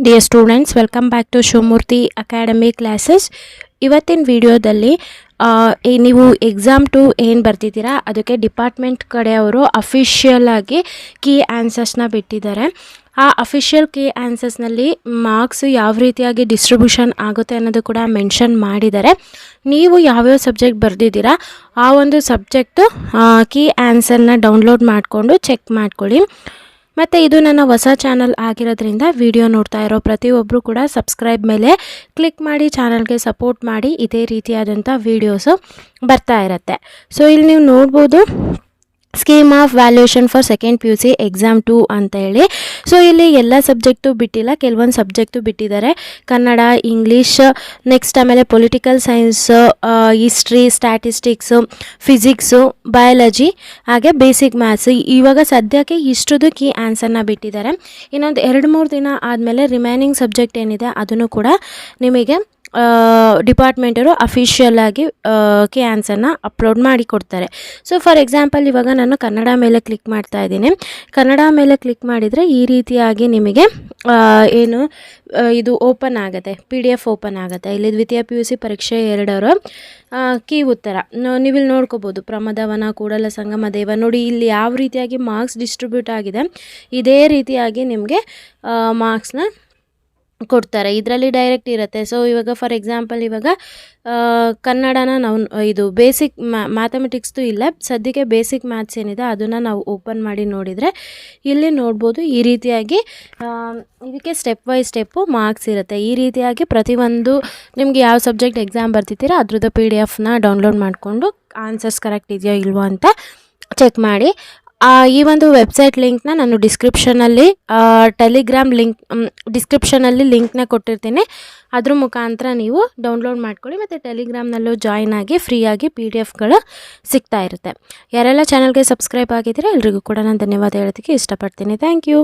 Dear students, welcome back to Shivamurthy academy classes. ಇವತ್ತಿನ ವಿಡಿಯೋದಲ್ಲಿ ನೀವು ಎಕ್ಸಾಮ್ 2 ಏನು ಬರ್ತಿದ್ದೀರಾ ಅದಕ್ಕೆ ಡಿಪಾರ್ಟ್ಮೆಂಟ್ ಕಡೆಯವರು ಅಫಿಷಿಯಲ್ ಆಗಿ ಕೀ ಆನ್ಸರ್ಸ್ನ ಬಿಟ್ಟಿದ್ದಾರೆ. ಆ ಅಫಿಷಿಯಲ್ ಕೀ ಆನ್ಸರ್ಸ್ನಲ್ಲಿ ಮಾರ್ಕ್ಸ್ ಯಾವ ರೀತಿಯಾಗಿ ಡಿಸ್ಟ್ರಿಬ್ಯೂಷನ್ ಆಗುತ್ತೆ ಅನ್ನೋದು ಕೂಡ ಮೆನ್ಷನ್ ಮಾಡಿದ್ದಾರೆ. ನೀವು ಯಾವ್ಯಾವ ಸಬ್ಜೆಕ್ಟ್ ಬರೆದಿದ್ದೀರಾ ಆ ಒಂದು ಸಬ್ಜೆಕ್ಟು ಕೀ ಆನ್ಸರ್ನ ಡೌನ್ಲೋಡ್ ಮಾಡಿಕೊಂಡು ಚೆಕ್ ಮಾಡ್ಕೊಳ್ಳಿ. ಮತ್ತು ಇದು ನನ್ನ ಹೊಸ ಚಾನಲ್ ಆಗಿರೋದ್ರಿಂದ ವಿಡಿಯೋ ನೋಡ್ತಾ ಇರೋ ಪ್ರತಿಯೊಬ್ಬರು ಕೂಡ ಸಬ್ಸ್ಕ್ರೈಬ್ ಮೇಲೆ ಕ್ಲಿಕ್ ಮಾಡಿ ಚಾನಲ್ಗೆ ಸಪೋರ್ಟ್ ಮಾಡಿ. ಇದೇ ರೀತಿಯಾದಂಥ ವೀಡಿಯೋಸು ಬರ್ತಾ ಇರುತ್ತೆ. ಸೊ ಇಲ್ಲಿ ನೀವು ನೋಡ್ಬೋದು scheme of valuation for second PUC exam 2 ಅಂತ ಹೇಳಿ. ಸೊ ಇಲ್ಲಿ ಎಲ್ಲ ಸಬ್ಜೆಕ್ಟು ಬಿಟ್ಟಿಲ್ಲ, ಕೆಲವೊಂದು ಸಬ್ಜೆಕ್ಟು ಬಿಟ್ಟಿದ್ದಾರೆ. ಕನ್ನಡ, ಇಂಗ್ಲೀಷ್, ನೆಕ್ಸ್ಟ್ ಆಮೇಲೆ political science, history, statistics, physics, biology, ಹಾಗೆ ಬೇಸಿಕ್ ಮ್ಯಾಥ್ಸ್. ಇವಾಗ ಸದ್ಯಕ್ಕೆ ಇಷ್ಟುದು ಕೀ ಆನ್ಸರ್ನ ಬಿಟ್ಟಿದ್ದಾರೆ. ಇನ್ನೊಂದು 2-3 ದಿನ ಆದಮೇಲೆ ರಿಮೈನಿಂಗ್ ಸಬ್ಜೆಕ್ಟ್ ಏನಿದೆ ಅದನ್ನು ಕೂಡ ನಿಮಗೆ ಡಿಪಾರ್ಟ್ಮೆಂಟರು ಅಫಿಷಿಯಲ್ ಆಗಿ ಕೀ ಆನ್ಸರ್ನ ಅಪ್ಲೋಡ್ ಮಾಡಿ ಕೊಡ್ತಾರೆ. ಸೊ ಫಾರ್ ಎಕ್ಸಾಂಪಲ್ ಇವಾಗ ನಾನು ಕನ್ನಡ ಮೇಲೆ ಕ್ಲಿಕ್ ಮಾಡ್ತಾ ಇದ್ದೀನಿ. ಕನ್ನಡ ಮೇಲೆ ಕ್ಲಿಕ್ ಮಾಡಿದರೆ ಈ ರೀತಿಯಾಗಿ ನಿಮಗೆ ಇದು ಓಪನ್ ಆಗುತ್ತೆ, PDF ಓಪನ್ ಆಗುತ್ತೆ. ಇಲ್ಲಿ ದ್ವಿತೀಯ PUC ಪರೀಕ್ಷೆ 2 ಕೀ ಉತ್ತರ ನೀವಿಲ್ಲಿ ನೋಡ್ಕೋಬೋದು. ಪ್ರಮದವನ, ಕೂಡಲ ಸಂಗಮ ದೇವ, ನೋಡಿ ಇಲ್ಲಿ ಯಾವ ರೀತಿಯಾಗಿ ಮಾರ್ಕ್ಸ್ ಡಿಸ್ಟ್ರಿಬ್ಯೂಟ್ ಆಗಿದೆ ಇದೇ ರೀತಿಯಾಗಿ ನಿಮಗೆ ಮಾರ್ಕ್ಸ್ನ ಕೊಡ್ತಾರೆ. ಇದರಲ್ಲಿ ಡೈರೆಕ್ಟ್ ಇರುತ್ತೆ. ಸೊ ಇವಾಗ ಫಾರ್ ಎಕ್ಸಾಂಪಲ್ ಇವಾಗ ಕನ್ನಡನ ನಾವು ಇದು ಬೇಸಿಕ್ ಮ್ಯಾಥಮೆಟಿಕ್ಸ್ದು ಇಲ್ಲ, ಸದ್ಯಕ್ಕೆ ಬೇಸಿಕ್ ಮ್ಯಾಥ್ಸ್ ಏನಿದೆ ಅದನ್ನು ನಾವು ಓಪನ್ ಮಾಡಿ ನೋಡಿದರೆ ಇಲ್ಲಿ ನೋಡ್ಬೋದು ಈ ರೀತಿಯಾಗಿ ಇದಕ್ಕೆ ಸ್ಟೆಪ್ ಬೈ ಸ್ಟೆಪ್ಪು ಮಾರ್ಕ್ಸ್ ಇರುತ್ತೆ. ಈ ರೀತಿಯಾಗಿ ಪ್ರತಿಯೊಂದು ನಿಮಗೆ ಯಾವ ಸಬ್ಜೆಕ್ಟ್ ಎಕ್ಸಾಮ್ ಬರ್ತಿದ್ದೀರಾ ಅದ್ರದ್ದು PDFನ ಡೌನ್ಲೋಡ್ ಮಾಡಿಕೊಂಡು ಆನ್ಸರ್ಸ್ ಕರೆಕ್ಟ್ ಇದೆಯೋ ಇಲ್ವೋ ಅಂತ ಚೆಕ್ ಮಾಡಿ. ಈ ಒಂದು ವೆಬ್ಸೈಟ್ ಲಿಂಕ್ನ ನಾನು ಡಿಸ್ಕ್ರಿಪ್ಷನಲ್ಲಿ ಟೆಲಿಗ್ರಾಮ್ ಡಿಸ್ಕ್ರಿಪ್ಷನಲ್ಲಿ ಲಿಂಕ್ನ ಕೊಟ್ಟಿರ್ತೀನಿ. ಅದ್ರ ಮುಖಾಂತರ ನೀವು ಡೌನ್ಲೋಡ್ ಮಾಡ್ಕೊಳ್ಳಿ ಮತ್ತು ಟೆಲಿಗ್ರಾಮ್ನಲ್ಲೂ ಜಾಯ್ನ್ ಆಗಿ ಫ್ರೀಯಾಗಿ PDFಗಳು ಸಿಗ್ತಾ ಇರುತ್ತೆ. ಯಾರೆಲ್ಲ ಚಾನಲ್ಗೆ ಸಬ್ಸ್ಕ್ರೈಬ್ ಆಗಿದ್ದೀರಾ ಎಲ್ರಿಗೂ ಕೂಡ ನಾನು ಧನ್ಯವಾದ ಹೇಳೋದಕ್ಕೆ ಇಷ್ಟಪಡ್ತೀನಿ. Thank you.